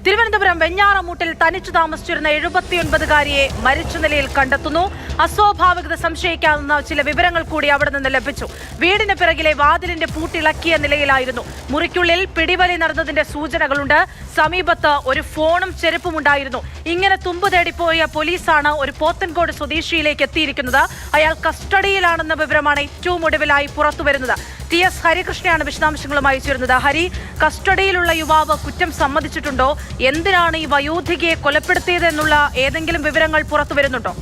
തിരുവനന്തപുരം വെഞ്ഞാറമൂട്ടിൽ തനിച്ചു താമസിച്ചിരുന്ന 79-കാരിയെ മരിച്ച നിലയിൽ കണ്ടെത്തുന്നു. അസ്വാഭാവികത സംശയിക്കാവുന്ന ചില വിവരങ്ങൾ കൂടി അവിടെ നിന്ന് ലഭിച്ചു. വീടിന് പിറകിലെ വാതിലിന്റെ പൂട്ടിളക്കിയ നിലയിലായിരുന്നു. മുറിക്കുള്ളിൽ പിടിവലി നടന്നതിന്റെ സൂചനകളുണ്ട്. സമീപത്ത് ഒരു ഫോണും ചെരുപ്പും ഉണ്ടായിരുന്നു. ഇങ്ങനെ തുമ്പ് തേടിപ്പോയ പോലീസാണ് ഒരു പോത്തൻകോട് സ്വദേശിയിലേക്ക് എത്തിയിരിക്കുന്നത്. അയാൾ കസ്റ്റഡിയിലാണെന്ന വിവരമാണ് ഏറ്റവും ഒടുവിലായി പുറത്തുവരുന്നത്. TS ഹരികൃഷ്ണയാണ് വിശദാംശങ്ങളുമായി ചേരുന്നത്. ഹരി, കസ്റ്റഡിയിലുള്ള യുവാവ് കുറ്റം സമ്മതിച്ചിട്ടുണ്ടോ? എന്തിനാണ് ഈ വയോധികയെ കൊലപ്പെടുത്തിയതെന്നുള്ള ഏതെങ്കിലും വിവരങ്ങൾ പുറത്തു വരുന്നുണ്ടോ?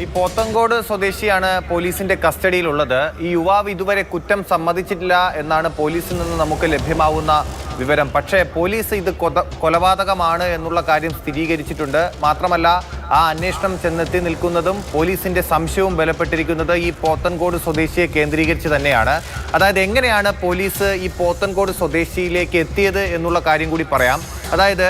ഈ പോത്തൻകോട് സ്വദേശിയാണ് പോലീസിന്റെ കസ്റ്റഡിയിലുള്ളത്. ഈ യുവാവ് ഇതുവരെ കുറ്റം സമ്മതിച്ചിട്ടില്ല എന്നാണ് പോലീസിൽ നിന്ന് നമുക്ക് ലഭ്യമാവുന്ന വിവരം. പക്ഷേ പോലീസ് ഇത് കൊലപാതകമാണ് എന്നുള്ള കാര്യം സ്ഥിരീകരിച്ചിട്ടുണ്ട്. മാത്രമല്ല, ആ അന്വേഷണം ചെന്നെത്തി നിൽക്കുന്നതും പോലീസിന്റെ സംശയവും ബലപ്പെട്ടിരിക്കുന്നത് ഈ പോത്തൻകോട് സ്വദേശിയെ കേന്ദ്രീകരിച്ച് തന്നെയാണ്. അതായത് എങ്ങനെയാണ് പോലീസ് ഈ പോത്തൻകോട് സ്വദേശിയിലേക്ക് എത്തിയത് എന്നുള്ള കാര്യം കൂടി പറയാം. അതായത്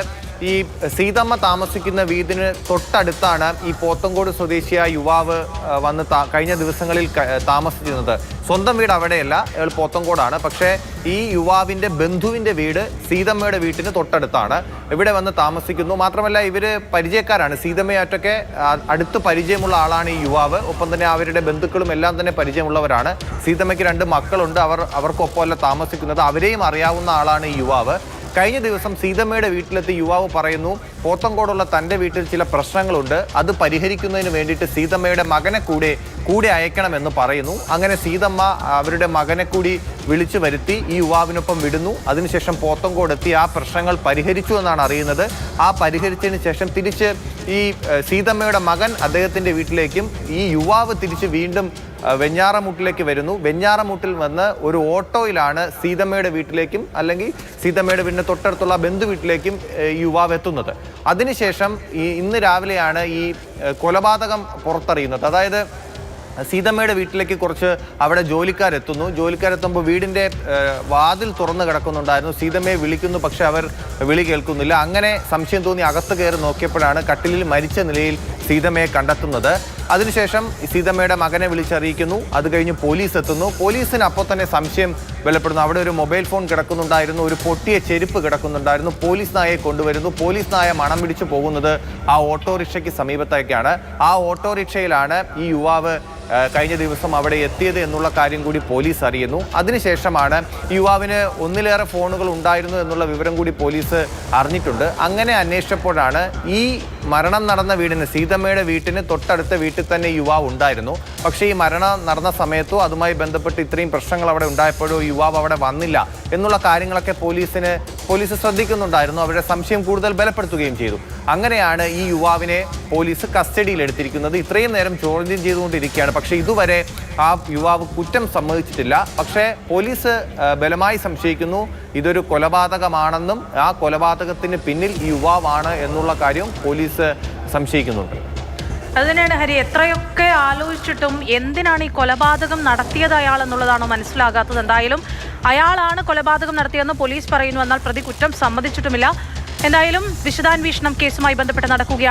ഈ സീതമ്മ താമസിക്കുന്ന വീടിന് തൊട്ടടുത്താണ് ഈ പോത്തൻകോട് സ്വദേശിയായ യുവാവ് വന്ന് കഴിഞ്ഞ ദിവസങ്ങളിൽ താമസിച്ചിരുന്നത്. സ്വന്തം വീട് അവിടെയല്ല, അയാൾ പോത്തൻകോടാണ്. പക്ഷേ ഈ യുവാവിൻ്റെ ബന്ധുവിൻ്റെ വീട് സീതമ്മയുടെ വീട്ടിന് തൊട്ടടുത്താണ്. ഇവിടെ വന്ന് താമസിക്കുന്നു. മാത്രമല്ല, ഇവർ പരിചയക്കാരാണ്. സീതമ്മയായിട്ടൊക്കെ അടുത്ത് പരിചയമുള്ള ആളാണ് ഈ യുവാവ്. ഒപ്പം തന്നെ അവരുടെ ബന്ധുക്കളും എല്ലാം തന്നെ പരിചയമുള്ളവരാണ്. സീതമ്മയ്ക്ക് 2 മക്കളുണ്ട്. അവർക്കൊപ്പമല്ല താമസിക്കുന്നത്. അവരെയും അറിയാവുന്ന ആളാണ് ഈ യുവാവ്. കഴിഞ്ഞ ദിവസം സീതമ്മയുടെ വീട്ടിലെത്തി യുവാവ് പറയുന്നു, പോത്തൻകോടുള്ള തൻ്റെ വീട്ടിൽ ചില പ്രശ്നങ്ങളുണ്ട്, അത് പരിഹരിക്കുന്നതിന് വേണ്ടിയിട്ട് സീതമ്മയുടെ മകനെ കൂടെ അയക്കണമെന്ന് പറയുന്നു. അങ്ങനെ സീതമ്മ അവരുടെ മകനെ കൂടി വിളിച്ചു വരുത്തി ഈ യുവാവിനൊപ്പം വിടുന്നു. അതിനുശേഷം പോത്തൻകോട് എത്തി ആ പ്രശ്നങ്ങൾ പരിഹരിച്ചു എന്നാണ് അറിയുന്നത്. ആ പരിഹരിച്ചതിന് ശേഷം തിരിച്ച് ഈ സീതമ്മയുടെ മകൻ അദ്ദേഹത്തിൻ്റെ വീട്ടിലേക്കും ഈ യുവാവ് തിരിച്ച് വീണ്ടും വെഞ്ഞാറമൂട്ടിലേക്ക് വരുന്നു. വെഞ്ഞാറമൂട്ടിൽ വന്ന് ഒരു ഓട്ടോയിലാണ് സീതമ്മയുടെ വീട്ടിലേക്കും അല്ലെങ്കിൽ സീതമ്മയുടെ വീടിന് തൊട്ടടുത്തുള്ള ബന്ധു വീട്ടിലേക്കും യുവാവ് എത്തുന്നത്. അതിനുശേഷം ഇന്ന് രാവിലെയാണ് ഈ കൊലപാതകം പുറത്തറിയുന്നത്. അതായത് സീതമ്മയുടെ വീട്ടിലേക്ക് കുറച്ച് അവിടെ ജോലിക്കാരെത്തുന്നു. ജോലിക്കാരെത്തുമ്പോൾ വീടിൻ്റെ വാതിൽ തുറന്നു കിടക്കുന്നുണ്ടായിരുന്നു. സീതമ്മയെ വിളിക്കുന്നു, പക്ഷെ അവർ വിളി കേൾക്കുന്നില്ല. അങ്ങനെ സംശയം തോന്നി അകത്ത് കയറി നോക്കിയപ്പോഴാണ് കട്ടിലിൽ മരിച്ച നിലയിൽ സീതമ്മയെ കണ്ടെത്തുന്നത്. അതിനുശേഷം സീതമ്മയുടെ മകനെ വിളിച്ചറിയിക്കുന്നു. അത് കഴിഞ്ഞ് പോലീസ് എത്തുന്നു. പോലീസിന് അപ്പോൾ തന്നെ സംശയം ബലപ്പെടുന്നു. അവിടെ ഒരു മൊബൈൽ ഫോൺ കിടക്കുന്നുണ്ടായിരുന്നു, ഒരു പൊട്ടിയ ചെരുപ്പ് കിടക്കുന്നുണ്ടായിരുന്നു. പോലീസ് നായയെ കൊണ്ടുവരുന്നു. പോലീസ് നായ മണം പിടിച്ചു പോകുന്നത് ആ ഓട്ടോറിക്ഷയ്ക്ക് സമീപത്തേക്കാണ്. ആ ഓട്ടോറിക്ഷയിലാണ് ഈ യുവാവ് കഴിഞ്ഞ ദിവസം അവിടെ എത്തിയത് എന്നുള്ള കാര്യം കൂടി പോലീസ് അറിയുന്നു. അതിനുശേഷമാണ് യുവാവിന് 1-ലേറെ ഫോണുകൾ ഉണ്ടായിരുന്നു എന്നുള്ള വിവരം കൂടി പോലീസ് അറിഞ്ഞിട്ടുണ്ട്. അങ്ങനെ അന്വേഷിച്ചപ്പോഴാണ് ഈ മരണം നടന്ന വീടിന്, സീതമ്മയുടെ വീട്ടിന് തൊട്ടടുത്ത വീട്ടിൽ തന്നെ യുവാവ് ഉണ്ടായിരുന്നു. പക്ഷേ ഈ മരണം നടന്ന സമയത്തോ അതുമായി ബന്ധപ്പെട്ട് ഇത്രയും പ്രശ്നങ്ങൾ അവിടെ ഉണ്ടായപ്പോഴോ യുവാവ് അവിടെ വന്നില്ല എന്നുള്ള കാര്യങ്ങളൊക്കെ പോലീസ് ശ്രദ്ധിക്കുന്നുണ്ടായിരുന്നു. അവരുടെ സംശയം കൂടുതൽ ബലപ്പെടുത്തുകയും ചെയ്തു. അങ്ങനെയാണ് ഈ യുവാവിനെ പോലീസ് കസ്റ്റഡിയിൽ എടുത്തിരിക്കുന്നത്. ഇത്രയും നേരം ചോദ്യം ചെയ്തുകൊണ്ടിരിക്കുകയാണ്. പക്ഷേ ഇതുവരെ ആ യുവാവ് കുറ്റം സമ്മതിച്ചിട്ടില്ല. പക്ഷേ പോലീസ് ബലമായി സംശയിക്കുന്നു ഇതൊരു കൊലപാതകമാണെന്നും ആ കൊലപാതകത്തിന് പിന്നിൽ ഈ യുവാവാണ് എന്നുള്ള കാര്യം പോലീസ് സംശയിക്കുന്നുണ്ട്. അതുതന്നെയാണ് ഹരി, എത്രയൊക്കെ ആലോചിച്ചിട്ടും എന്തിനാണ് ഈ കൊലപാതകം നടത്തിയത് അയാൾ എന്നുള്ളതാണ് മനസ്സിലാകാത്തത്. എന്തായാലും അയാളാണ് കൊലപാതകം നടത്തിയതെന്ന് പോലീസ് പറയുന്നു. എന്നാൽ പ്രതി കുറ്റം സമ്മതിച്ചിട്ടുമില്ല. എന്തായാലും വിശദാന്വേഷണം കേസുമായി ബന്ധപ്പെട്ട് നടക്കുകയാണ്.